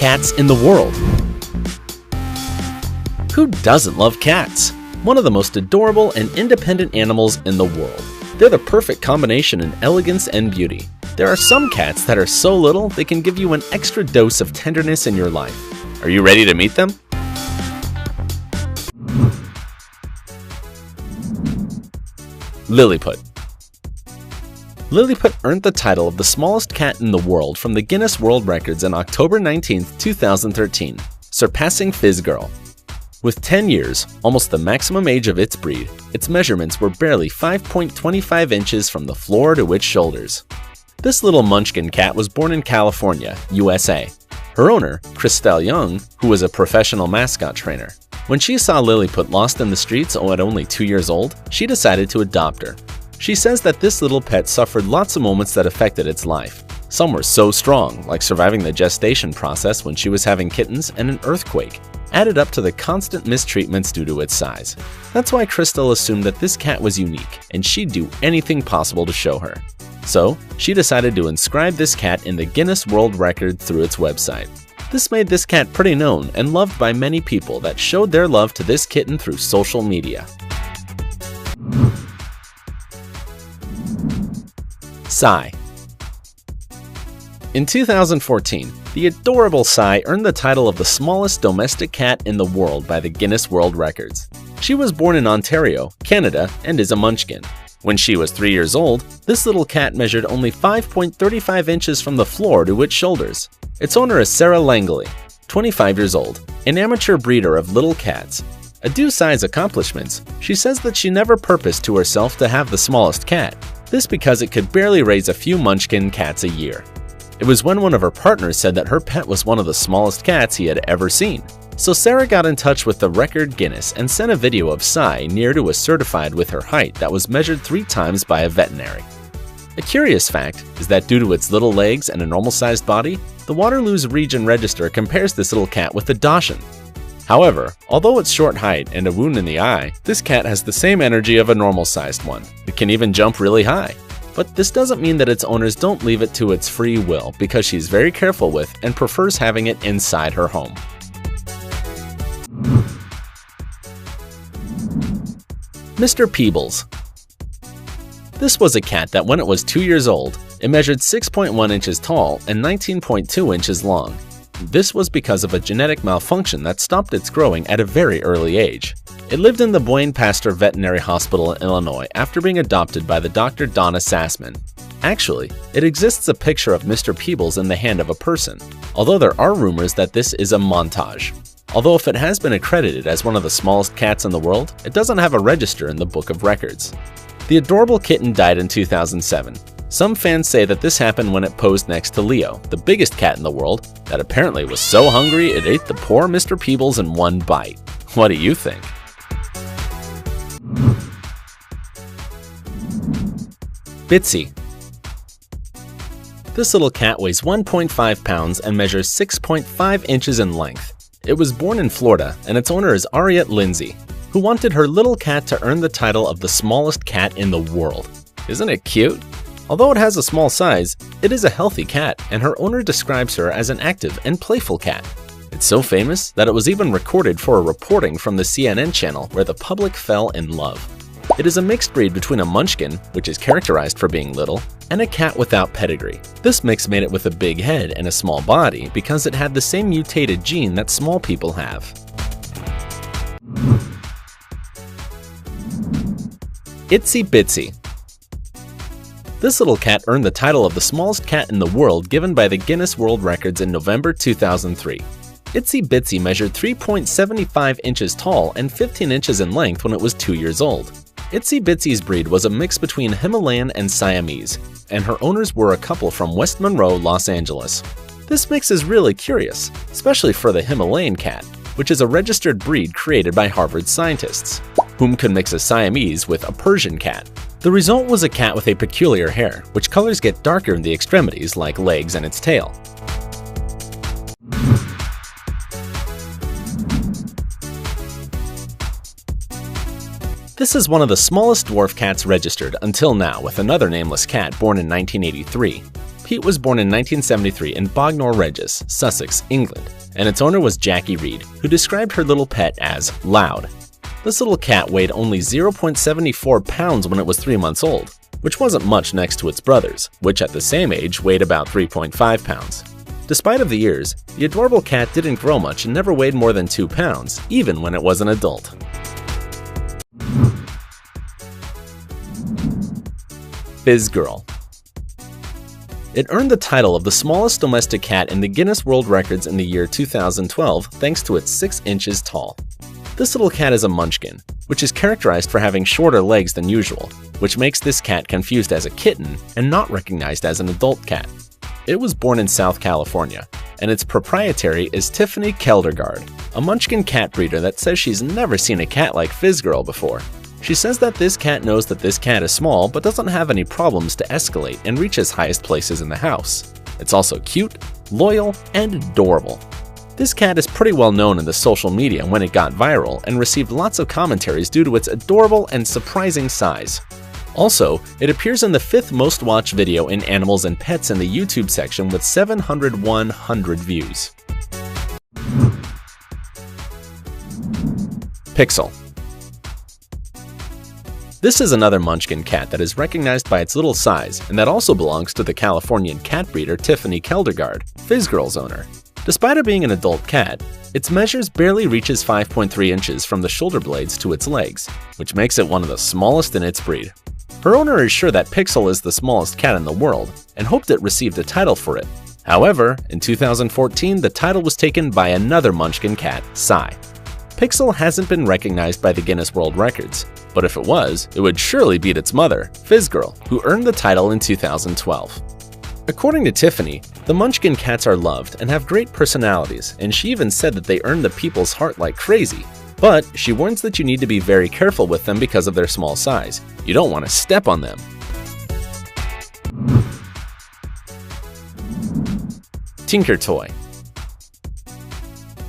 Cats in the world. Who doesn't love cats? One of the most adorable and independent animals in the world. They're the perfect combination in elegance and beauty. There are some cats that are so little they can give you an extra dose of tenderness in your life. Are you ready to meet them? Lilliput. Lilliput earned the title of the smallest cat in the world from the Guinness World Records on October 19, 2013, surpassing Fizz Girl. With 10 years, almost the maximum age of its breed, its measurements were barely 5.25 inches from the floor to its shoulders. This little munchkin cat was born in California, USA. Her owner, Christelle Young, who was a professional mascot trainer. When she saw Lilliput lost in the streets at only 2 years old, she decided to adopt her. She says that this little pet suffered lots of moments that affected its life. Some were so strong, like surviving the gestation process when she was having kittens and an earthquake, added up to the constant mistreatments due to its size. That's why Crystal assumed that this cat was unique, and she'd do anything possible to show her. So, she decided to inscribe this cat in the Guinness World Record through its website. This made this cat pretty known and loved by many people that showed their love to this kitten through social media. Sai. In 2014, the adorable Sai earned the title of the smallest domestic cat in the world by the Guinness World Records. She was born in Ontario, Canada, and is a munchkin. When she was 3 years old, this little cat measured only 5.35 inches from the floor to its shoulders. Its owner is Sarah Langley, 25 years old, an amateur breeder of little cats. Due Sai's accomplishments, she says that she never purposed to herself to have the smallest cat. This because it could barely raise a few munchkin cats a year. It was when one of her partners said that her pet was one of the smallest cats he had ever seen. So Sarah got in touch with the record Guinness and sent a video of Sai near to a certified with her height that was measured 3 times by a veterinary. A curious fact is that due to its little legs and a normal-sized body, the Waterloo's region register compares this little cat with a Dachshund. However, although its short height and a wound in the eye, this cat has the same energy of a normal-sized one. It can even jump really high. But this doesn't mean that its owners don't leave it to its free will, because she's very careful with and prefers having it inside her home. Mr. Peebles. This was a cat that when it was 2 years old, it measured 6.1 inches tall and 19.2 inches long. This was because of a genetic malfunction that stopped its growing at a very early age. It lived in the Boyne Pasteur Veterinary Hospital in Illinois after being adopted by the Dr. Donna Sassman. Actually, it exists a picture of Mr. Peebles in the hand of a person, although there are rumors that this is a montage. Although if it has been accredited as one of the smallest cats in the world, it doesn't have a register in the Book of Records. The adorable kitten died in 2007. Some fans say that this happened when it posed next to Leo, the biggest cat in the world, that apparently was so hungry it ate the poor Mr. Peebles in one bite. What do you think? Bitsy. This little cat weighs 1.5 pounds and measures 6.5 inches in length. It was born in Florida, and its owner is Ariette Lindsay, who wanted her little cat to earn the title of the smallest cat in the world. Isn't it cute? Although it has a small size, it is a healthy cat, and her owner describes her as an active and playful cat. It's so famous that it was even recorded for a reporting from the CNN channel where the public fell in love. It is a mixed breed between a munchkin, which is characterized for being little, and a cat without pedigree. This mix made it with a big head and a small body because it had the same mutated gene that small people have. Itsy Bitsy. This little cat earned the title of the smallest cat in the world given by the Guinness World Records in November 2003. Itsy Bitsy measured 3.75 inches tall and 15 inches in length when it was 2 years old. Itsy Bitsy's breed was a mix between Himalayan and Siamese, and her owners were a couple from West Monroe, Los Angeles. This mix is really curious, especially for the Himalayan cat, which is a registered breed created by Harvard scientists, whom could mix a Siamese with a Persian cat. The result was a cat with a peculiar hair, which colors get darker in the extremities like legs and its tail. This is one of the smallest dwarf cats registered until now, with another nameless cat born in 1983. Pete was born in 1973 in Bognor Regis, Sussex, England, and its owner was Jackie Reed, who described her little pet as loud. This little cat weighed only 0.74 pounds when it was 3 months old, which wasn't much next to its brothers, which at the same age weighed about 3.5 pounds. Despite of the years, the adorable cat didn't grow much and never weighed more than 2 pounds, even when it was an adult. Fizz Girl. It earned the title of the smallest domestic cat in the Guinness World Records in the year 2012 thanks to its 6 inches tall. This little cat is a munchkin, which is characterized for having shorter legs than usual, which makes this cat confused as a kitten and not recognized as an adult cat. It was born in South California, and its proprietary is Tiffany Keldergaard, a munchkin cat breeder that says she's never seen a cat like Fizz Girl before. She says that this cat knows that this cat is small but doesn't have any problems to escalate and reach its highest places in the house. It's also cute, loyal, and adorable. This cat is pretty well known in the social media when it got viral and received lots of commentaries due to its adorable and surprising size. Also, it appears in the 5th most watched video in animals and pets in the YouTube section with 701,000 views. Pixel. This is another munchkin cat that is recognized by its little size and that also belongs to the Californian cat breeder Tiffany Keldergaard, Fizz Girl's owner. Despite it being an adult cat, its measures barely reaches 5.3 inches from the shoulder blades to its legs, which makes it one of the smallest in its breed. Her owner is sure that Pixel is the smallest cat in the world and hoped it received a title for it. However, in 2014, the title was taken by another munchkin cat, Psy. Pixel hasn't been recognized by the Guinness World Records, but if it was, it would surely beat its mother, Fizz Girl, who earned the title in 2012. According to Tiffany, the munchkin cats are loved and have great personalities, and she even said that they earn the people's heart like crazy. But she warns that you need to be very careful with them because of their small size. You don't want to step on them. Tinker Toy.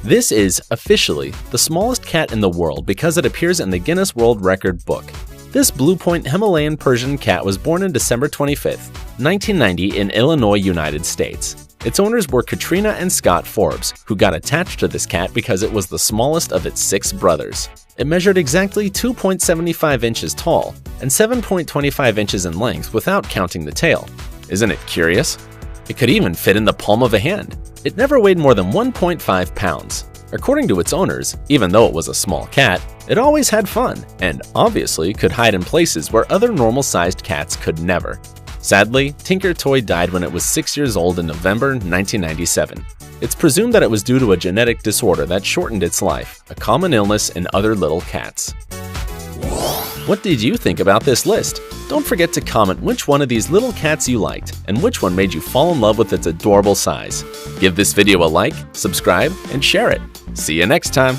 This is, officially, the smallest cat in the world because it appears in the Guinness World Record book. This Blue Point Himalayan Persian cat was born on December 25, 1990 in Illinois, United States. Its owners were Katrina and Scott Forbes, who got attached to this cat because it was the smallest of its 6 brothers. It measured exactly 2.75 inches tall and 7.25 inches in length without counting the tail. Isn't it curious? It could even fit in the palm of a hand. It never weighed more than 1.5 pounds. According to its owners, even though it was a small cat, it always had fun and obviously could hide in places where other normal-sized cats could never. Sadly, Tinker Toy died when it was 6 years old in November 1997. It's presumed that it was due to a genetic disorder that shortened its life, a common illness in other little cats. What did you think about this list? Don't forget to comment which one of these little cats you liked and which one made you fall in love with its adorable size. Give this video a like, subscribe, and share it. See you next time!